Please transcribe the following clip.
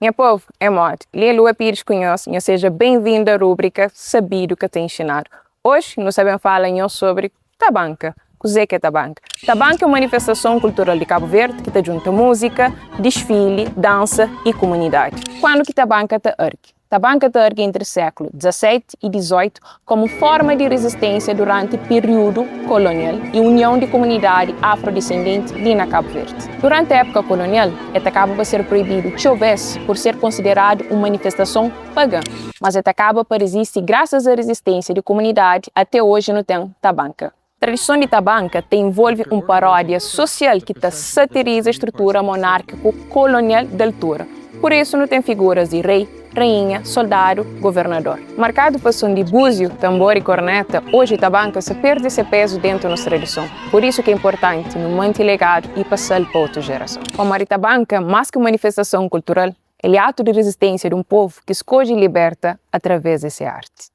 Minha povo, é modo. Lua Pires conhece, e seja bem-vindo à rúbrica Sabido que te ensinar. Hoje, nós sabemos falar sobre tabanca. O que é tabanca? Tabanca é uma manifestação cultural de Cabo Verde que junta música, desfile, dança e comunidade. Quando que tabanca te ergue? Tabanca te ergue entre século XVII e XVIII como forma de resistência durante o período colonial e união de comunidade afrodescendente de na Cabo Verde. Durante a época colonial, acaba por ser proibido chovesse por ser considerado uma manifestação pagã, mas acaba por existir graças à resistência de comunidade até hoje não tem tabanca. A tradição de tabanca envolve uma paródia social que satiriza a estrutura monárquico-colonial da altura. Por isso, não tem figuras de rei, rainha, soldado, governador. Marcado por som de búzio, tambor e corneta, hoje a tabanca se perde esse peso dentro da nossa tradição. Por isso que é importante não manter legado e passar para outra geração. Como a tabanca, mais que uma manifestação cultural, é o ato de resistência de um povo que escolhe e liberta através dessa arte.